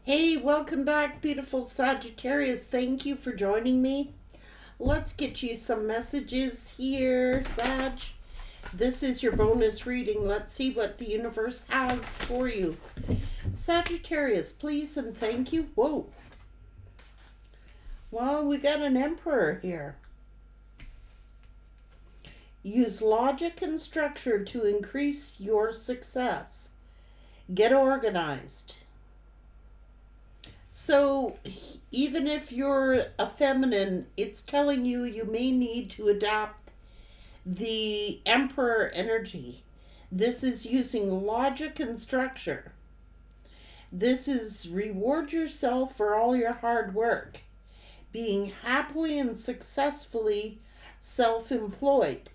Hey, welcome back, beautiful Sagittarius. Thank you for joining me. Let's get you some messages here, Sag. This is your bonus reading. Let's see what the universe has for you. Sagittarius, please and thank you. Whoa. Well, we got an emperor here. Use logic and structure to increase your success. Get organized. So, even if you're a feminine, it's telling you you may need to adapt the emperor energy. This is using logic and structure. This is reward yourself for all your hard work, being happily and successfully self employed,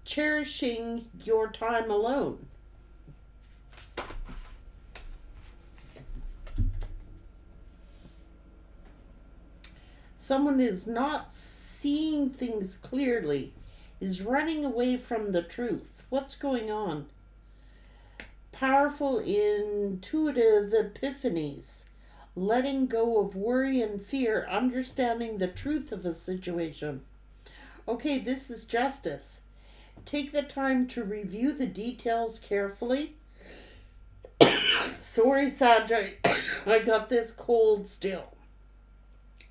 cherishing your time alone. Someone is not seeing things clearly, is running away from the truth. What's going on? Powerful, intuitive epiphanies, letting go of worry and fear, understanding the truth of a situation. Okay, this is justice. Take the time to review the details carefully. Sorry, Sag, I got this cold still.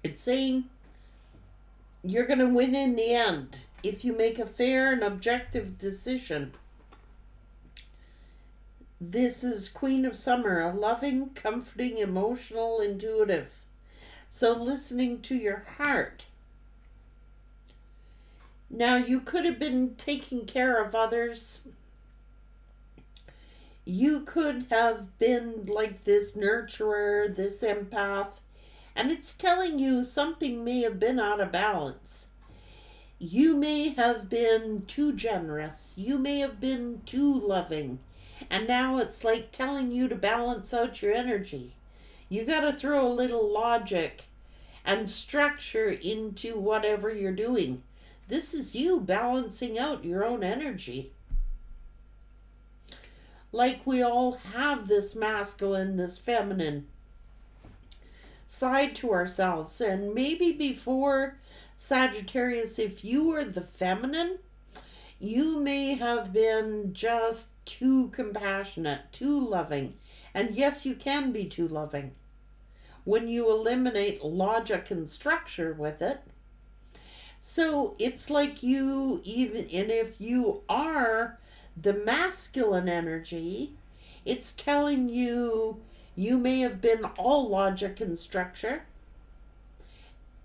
It's saying you're going to win in the end if you make a fair and objective decision. This is Queen of Summer, a loving, comforting, emotional, intuitive. So listening to your heart. Now, you could have been taking care of others. You could have been like this nurturer, this empath. And it's telling you something may have been out of balance. You may have been too generous. You may have been too loving. And now it's like telling you to balance out your energy. You got to throw a little logic and structure into whatever you're doing. This is you balancing out your own energy. Like we all have this masculine, this feminine side to ourselves. And maybe before, Sagittarius, if you were the feminine, you may have been just too compassionate, too loving. And yes, you can be too loving when you eliminate logic and structure with it. So it's like you, even, and if you are the masculine energy, it's telling you you may have been all logic and structure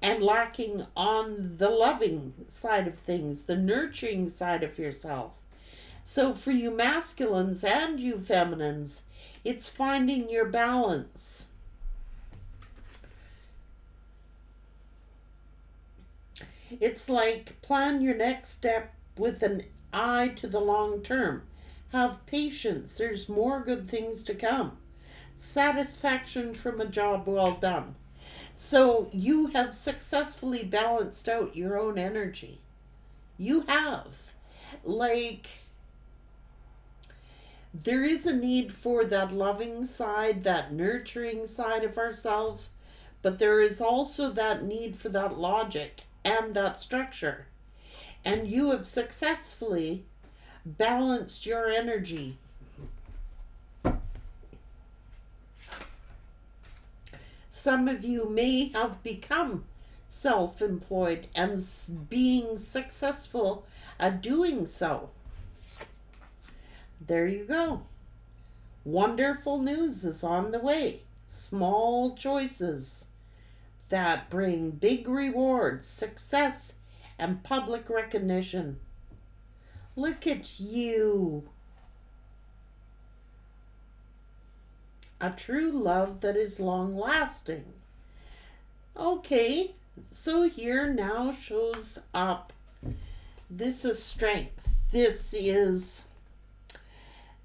and lacking on the loving side of things, the nurturing side of yourself. So for you masculines and you feminines, it's finding your balance. It's like plan your next step with an eye to the long term. Have patience. There's more good things to come. Satisfaction from a job well done. So you have successfully balanced out your own energy. You have. Like, there is a need for that loving side, that nurturing side of ourselves, but there is also that need for that logic and that structure. And you have successfully balanced your energy. Some of you may have become self-employed and being successful at doing so. There you go. Wonderful news is on the way. Small choices that bring big rewards, success, and public recognition. Look at you. A true love that is long lasting. Okay, so here now shows up. This is strength. This is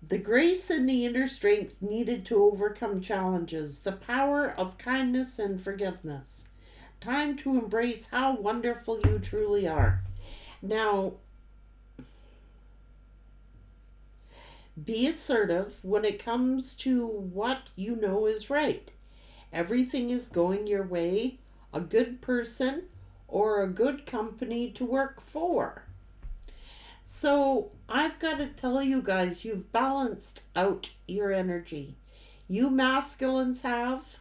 the grace and the inner strength needed to overcome challenges. The power of kindness and forgiveness. Time to embrace how wonderful you truly are. Now, Be assertive when it comes to what you know is right. Everything is going your way, a good person or a good company to work for. So I've got to tell you guys, you've balanced out your energy. You masculines have.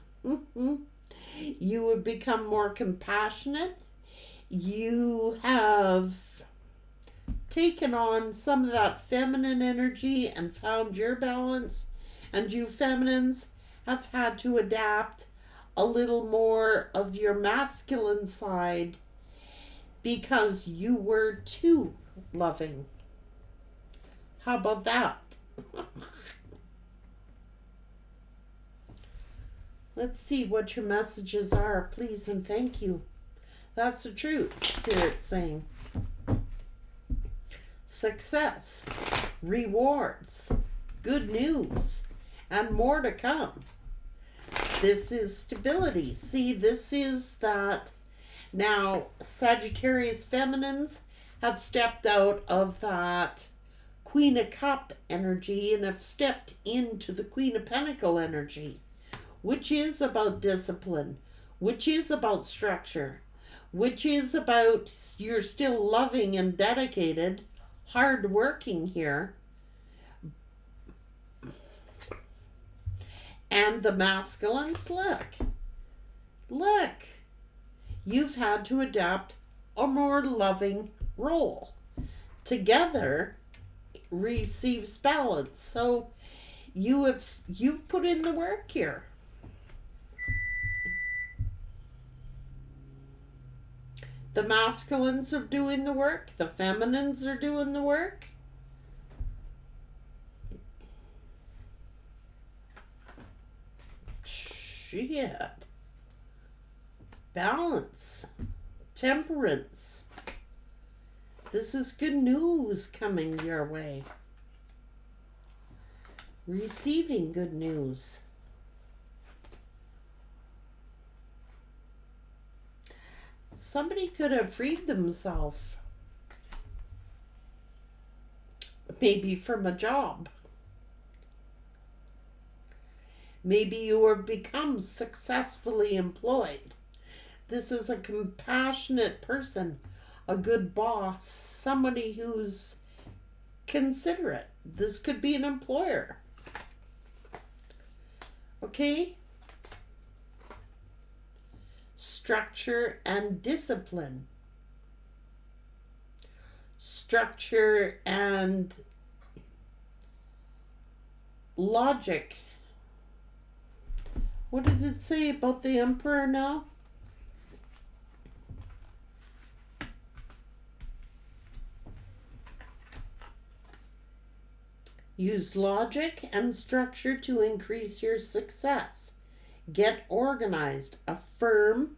You have become more compassionate. You have taken on some of that feminine energy and found your balance. And you feminines have had to adapt a little more of your masculine side because you were too loving. How about that? Let's see what your messages are, please and thank you. That's the truth, Spirit's saying. Success, rewards, good news, and more to come. This is stability. See, this is that. Now, Sagittarius feminines have stepped out of that Queen of Cup energy and have stepped into the Queen of Pentacle energy, which is about discipline, which is about structure, which is about you're still loving and dedicated, hard working here. And the masculines, look, you've had to adapt a more loving role. Together receives balance. So you've put in the work here. The masculines are doing the work. The feminines are doing the work. Shit. Balance. Temperance. This is good news coming your way. Receiving good news. Somebody could have freed themselves, maybe from a job. Maybe you have become successfully employed. This is a compassionate person, a good boss, somebody who's considerate. This could be an employer. Okay? Structure and discipline. Structure and logic. What did it say about the Emperor now? Use logic and structure to increase your success. Get organized. A firm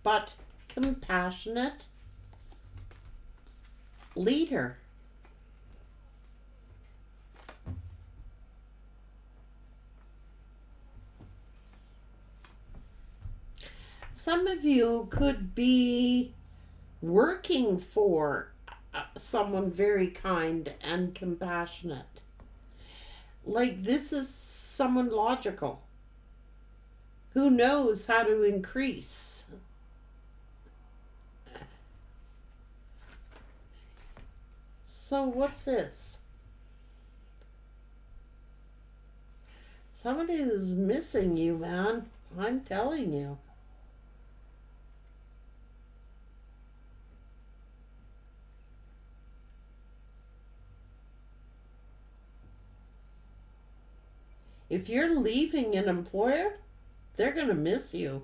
but compassionate leader. Some of you could be working for someone very kind and compassionate. Like this is someone logical who knows how to increase. So what's this? Somebody is missing you, man. I'm telling you. If you're leaving an employer, they're going to miss you.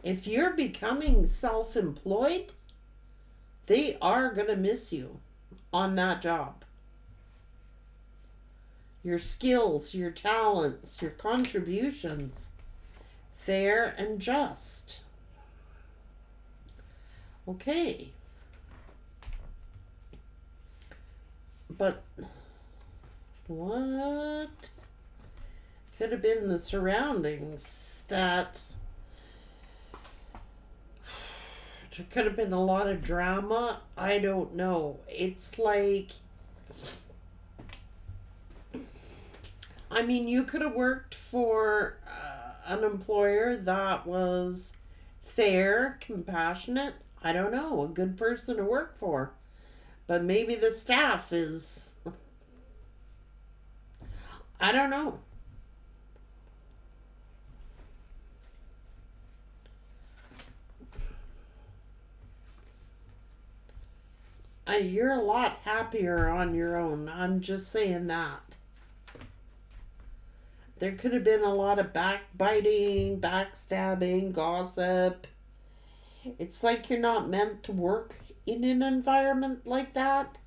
If you're becoming self-employed, they are going to miss you on that job. Your skills, your talents, your contributions, fair and just. Okay. But what could have been the surroundings that there could have been a lot of drama? I don't know. It's like I mean, you could have worked for an employer that was fair, compassionate. I don't know, a good person to work for. But maybe the staff is, I don't know. You're a lot happier on your own. I'm just saying that. There could have been a lot of backbiting, backstabbing, gossip. It's like you're not meant to work in an environment like that.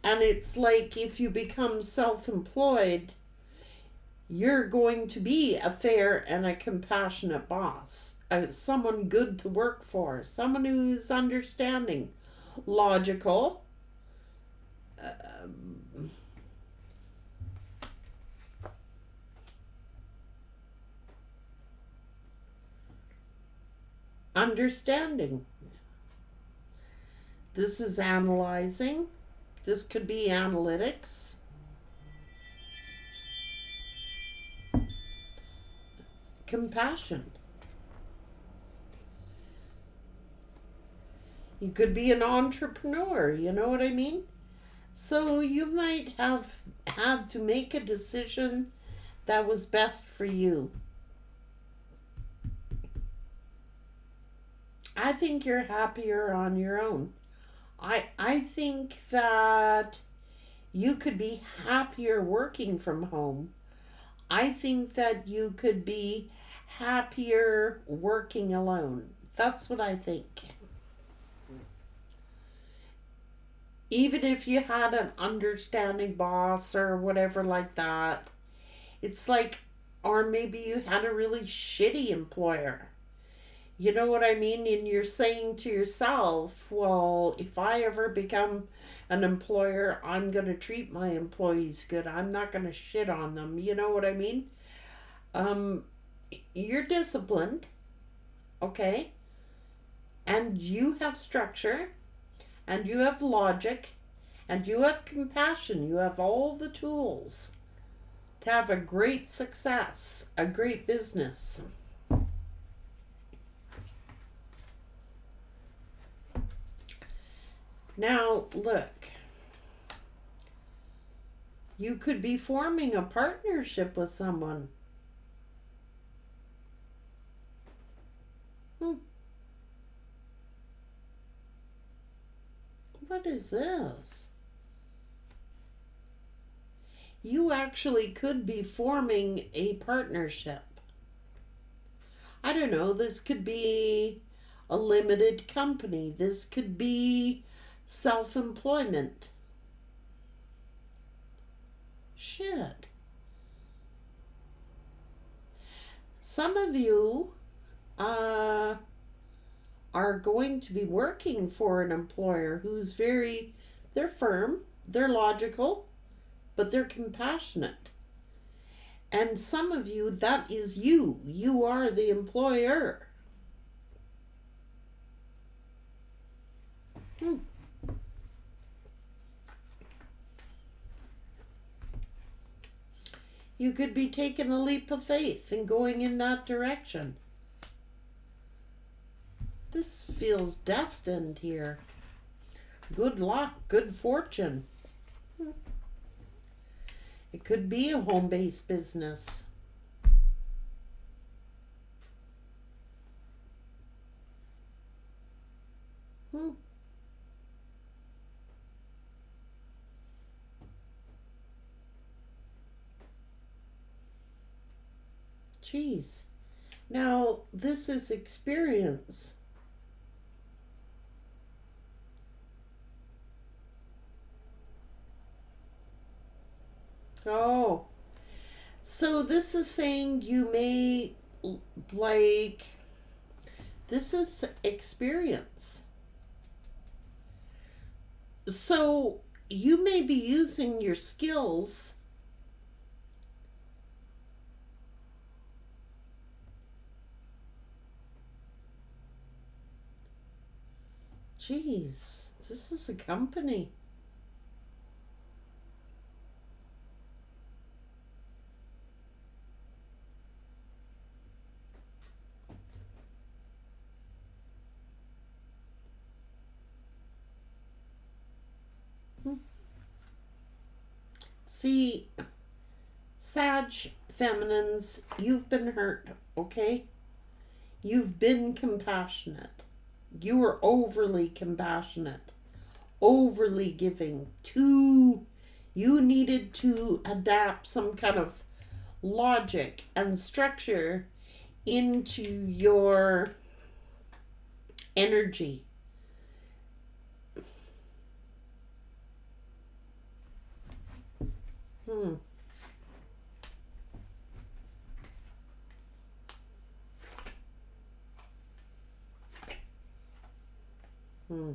And it's like if you become self employed, you're going to be a fair and a compassionate boss. Someone good to work for. Someone who's understanding, logical. Understanding. This is analyzing. This could be analytics. Compassion. You could be an entrepreneur, you know what I mean? So you might have had to make a decision that was best for you. I think you're happier on your own. I think that you could be happier working from home. I think that you could be happier working alone. That's what I think. Even if you had an understanding boss or whatever like that, it's like, or maybe you had a really shitty employer. You know what I mean? And you're saying to yourself, well, if I ever become an employer, I'm going to treat my employees good. I'm not going to shit on them. You know what I mean? You're disciplined, okay? And you have structure, and you have logic, and you have compassion. You have all the tools to have a great success, a great business. Now, look, you could be forming a partnership with someone. What is this? You actually could be forming a partnership. I don't know, this could be a limited company. This could be self-employment. Shit. Some of you are going to be working for an employer who's they're firm, they're logical, but they're compassionate. And some of you, that is you. You are the employer. You could be taking a leap of faith and going in that direction. This feels destined here. Good luck, good fortune. It could be a home-based business. Jeez. Now, this is experience. Oh. So this is saying you may, like, this is experience. So you may be using your skills Jeez, this is a company. See, Sag feminines, you've been hurt, okay? You've been compassionate. You were overly compassionate, overly giving. You needed to adapt some kind of logic and structure into your energy. Hmm. Hmm.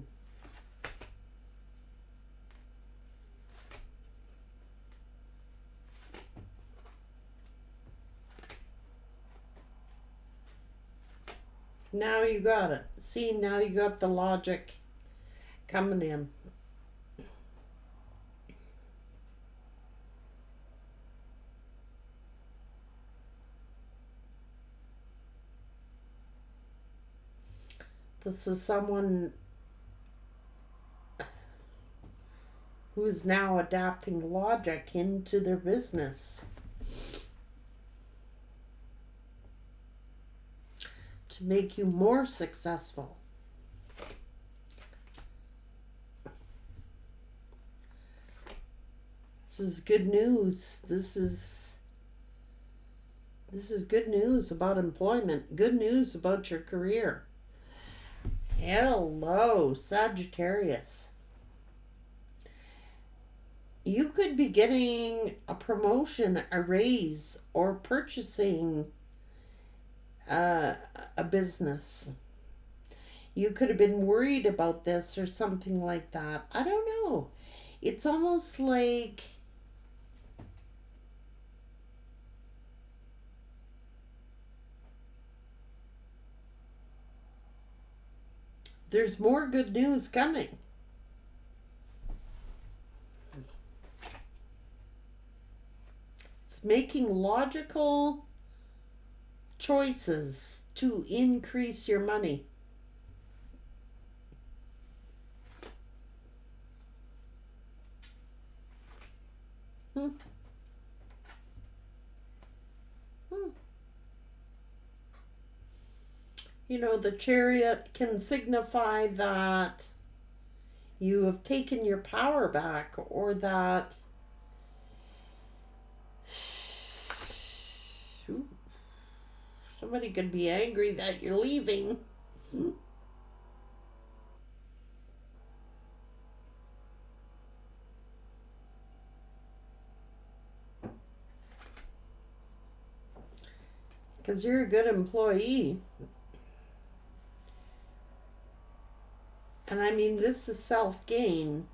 Now you got it. See, now you got the logic coming in. This is someone who is now adapting logic into their business to make you more successful. This is good news. This is good news about employment. Good news about your career. Hello, Sagittarius. You could be getting a promotion, a raise, or purchasing a business. You could have been worried about this or something like that. I don't know. It's almost like there's more good news coming. It's making logical choices to increase your money. Hmm. Hmm. You know, the Chariot can signify that you have taken your power back, or that somebody could be angry that you're leaving. Because you're a good employee. And I mean, this is self-gain.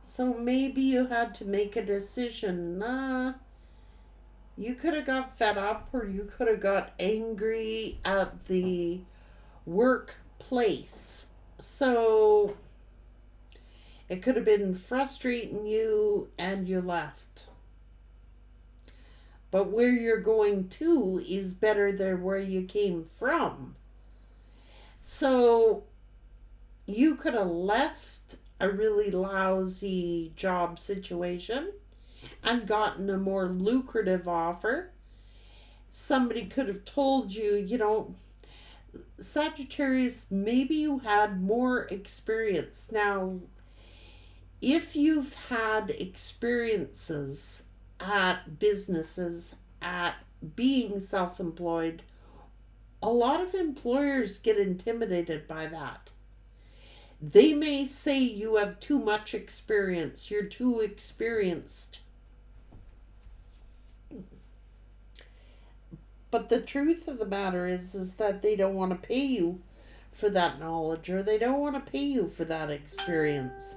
So maybe you had to make a decision. You could have got fed up, or you could have got angry at the workplace. So it could have been frustrating you and you left. But where you're going to is better than where you came from. So you could have left a really lousy job situation and gotten a more lucrative offer. Somebody could have told you, you know, Sagittarius, maybe you had more experience. Now, if you've had experiences at businesses, at being self-employed, a lot of employers get intimidated by that. They may say you have too much experience, you're too experienced. But the truth of the matter is that they don't want to pay you for that knowledge, or they don't want to pay you for that experience.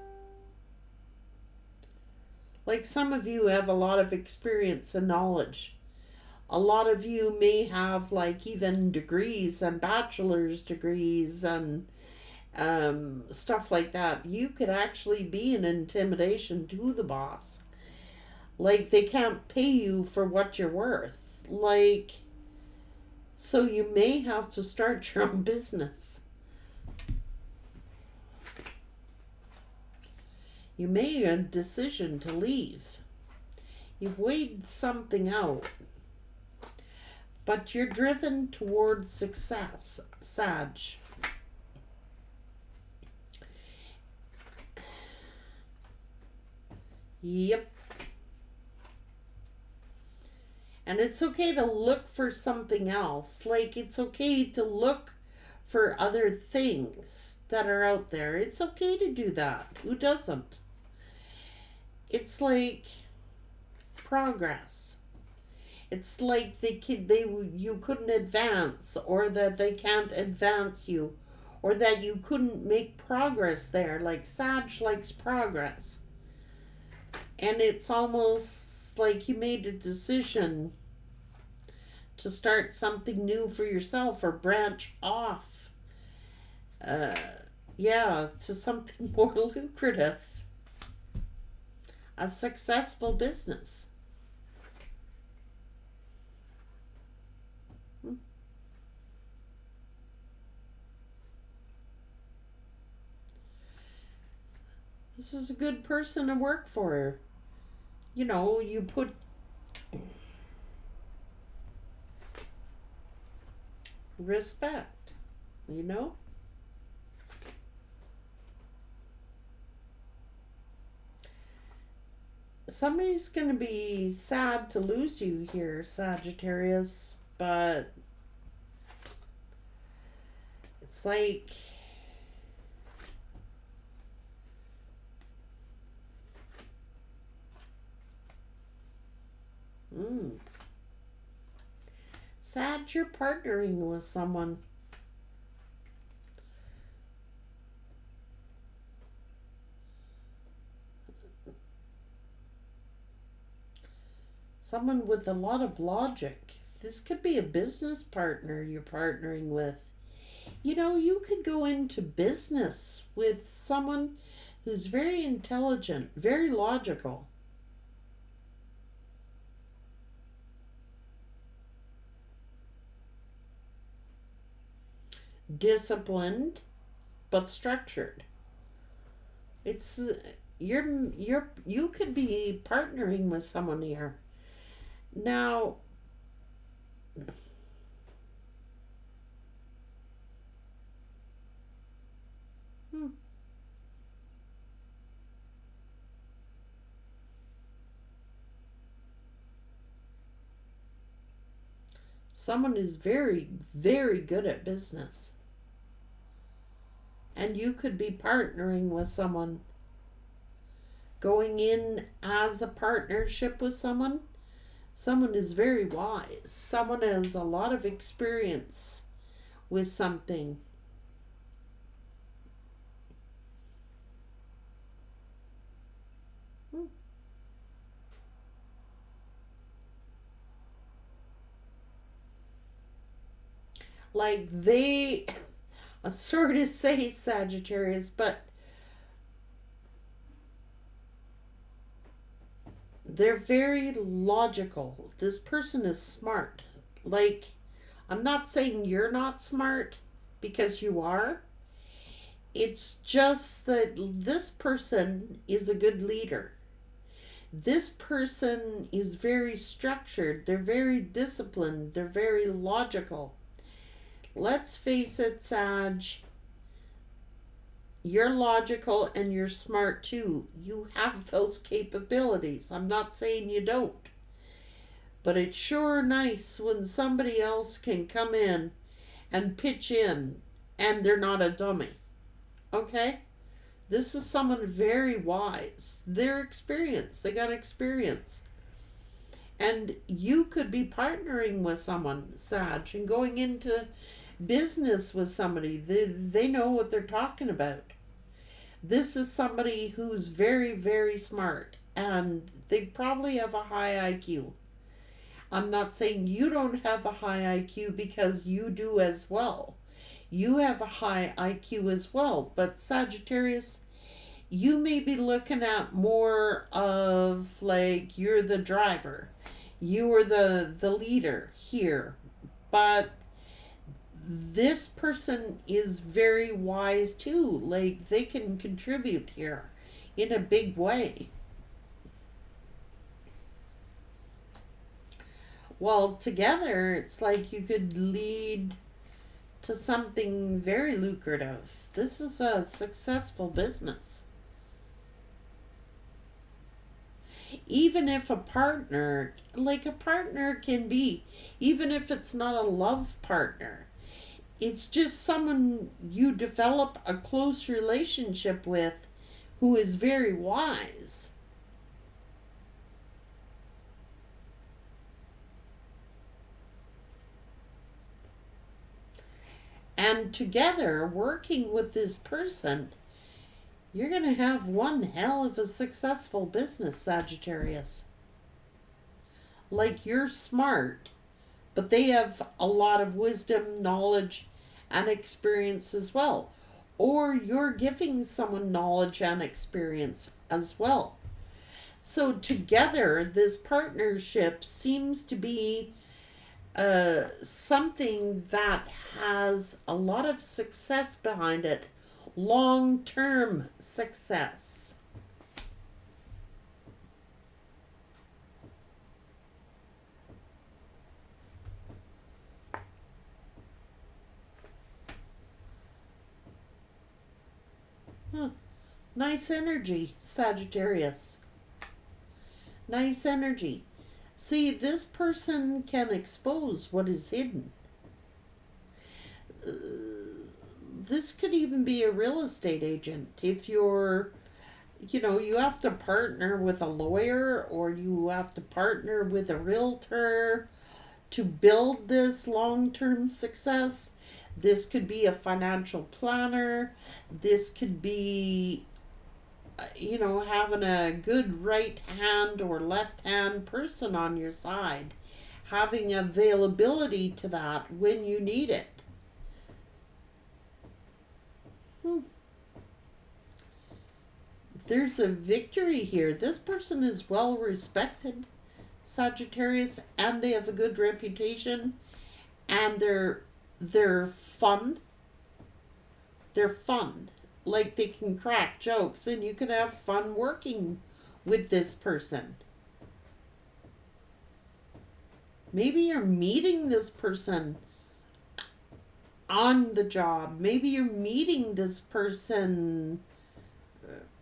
Like, some of you have a lot of experience and knowledge. A lot of you may have like even degrees and bachelor's degrees and stuff like that. You could actually be an intimidation to the boss. Like, they can't pay you for what you're worth. Like, so you may have to start your own business. You made a decision to leave. You've weighed something out. But you're driven towards success, Sag. Yep. And it's okay to look for something else. Like, it's okay to look for other things that are out there. It's okay to do that. Who doesn't? It's like progress. It's like you couldn't advance, or that they can't advance you, or that you couldn't make progress there. Like, Sag likes progress. And it's almost like you made a decision to start something new for yourself, or branch off, to something more lucrative. A successful business. This is a good person to work for. You know, you put respect, you know? Somebody's going to be sad to lose you here, Sagittarius, but it's like Sag, you're partnering with someone. Someone with a lot of logic. This could be a business partner you're partnering with. You know, you could go into business with someone who's very intelligent, very logical. Disciplined, but structured. It's you could be partnering with someone here. Now, someone is very, very good at business. And you could be partnering with someone, going in as a partnership with someone. Someone is very wise. Someone has a lot of experience with something. Like I'm sorry to say, Sagittarius, but they're very logical. This person is smart. Like, I'm not saying you're not smart, because you are. It's just that this person is a good leader. This person is very structured. They're very disciplined. They're very logical. Let's face it, Sag, you're logical and you're smart too. You have those capabilities. I'm not saying you don't. But it's sure nice when somebody else can come in and pitch in and they're not a dummy. Okay? This is someone very wise. They're experienced. They got experience. And you could be partnering with someone, Sag, and going into business with somebody. They know what they're talking about. This is somebody who's very, very smart, and they probably have a high IQ. I'm not saying you don't have a high IQ, because you do as well. You have a high IQ as well, but Sagittarius, you may be looking at more of like you're the driver. You are the leader here. But this person is very wise too. Like, they can contribute here in a big way. Well, together, it's like you could lead to something very lucrative. This is a successful business. Even if a partner, like a partner can be, even if it's not a love partner, it's just someone you develop a close relationship with who is very wise. And together, working with this person, you're going to have one hell of a successful business, Sagittarius. Like, you're smart, but they have a lot of wisdom, knowledge, and experience as well. Or you're giving someone knowledge and experience as well. So, together, this partnership seems to be something that has a lot of success behind it, long term success. Huh. Nice energy, Sagittarius. Nice energy. See, this person can expose what is hidden. This could even be a real estate agent. If you're, you have to partner with a lawyer or you have to partner with a realtor to build this long term success. This could be a financial planner. This could be, having a good right hand or left hand person on your side, having availability to that when you need it. There's a victory here. This person is well respected, Sagittarius, and they have a good reputation, and they're fun. They're fun. Like, they can crack jokes and you can have fun working with this person. Maybe you're meeting this person on the job. Maybe you're meeting this person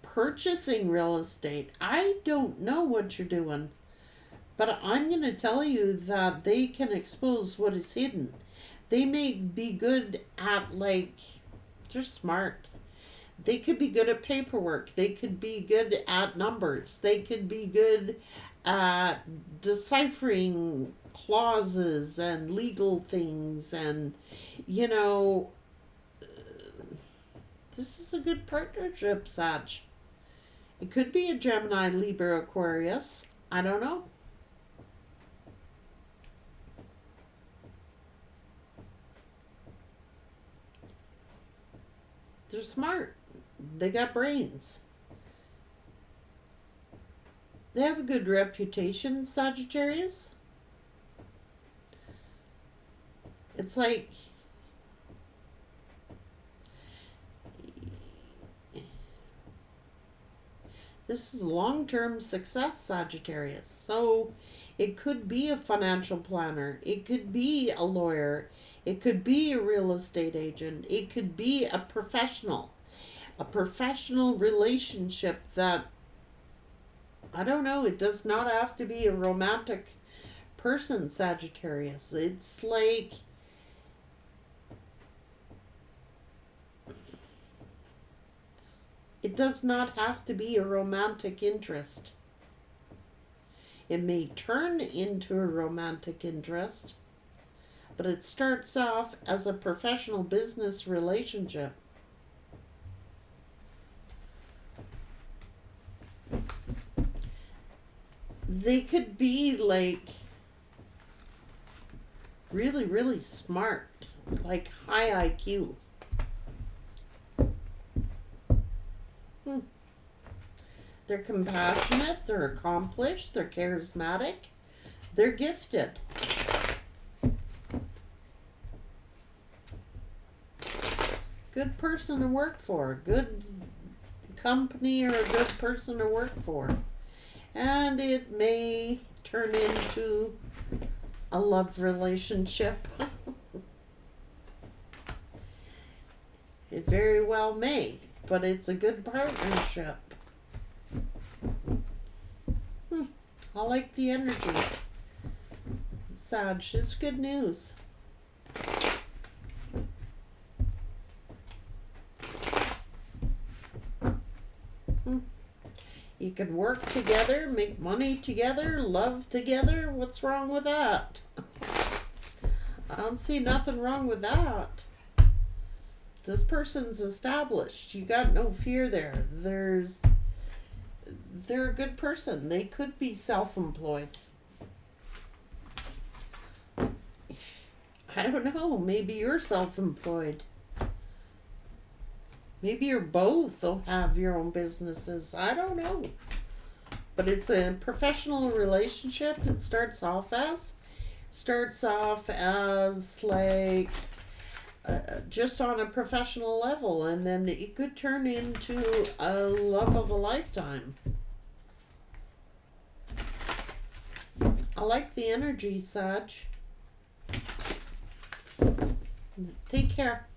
purchasing real estate. I don't know what you're doing, but I'm going to tell you that they can expose what is hidden. They may be good at, they're smart. They could be good at paperwork. They could be good at numbers. They could be good at deciphering clauses and legal things. And, this is a good partnership, Sag. It could be a Gemini, Libra, Aquarius. I don't know. They're smart. They got brains. They have a good reputation, Sagittarius. It's like this is long-term success, Sagittarius. So it could be a financial planner. It could be a lawyer. It could be a real estate agent. It could be a professional relationship that, I don't know, it does not have to be a romantic person, Sagittarius. It's like, it does not have to be a romantic interest. It may turn into a romantic interest, but it starts off as a professional business relationship. They could be really, really smart, like high IQ. They're compassionate, they're accomplished, they're charismatic, they're gifted. Good person to work for, good company, or a good person to work for. And it may turn into a love relationship. It very well may, but it's a good partnership. I like the energy. Sag, it's good news. You can work together, make money together, love together. What's wrong with that? I don't see nothing wrong with that. This person's established. You got no fear there. They're a good person. They could be self-employed. I don't know. Maybe you're self-employed. Maybe you're both will have your own businesses. I don't know. But it's a professional relationship. It starts off as like just on a professional level, and then it could turn into a love of a lifetime. I like the energy, Sag. Take care.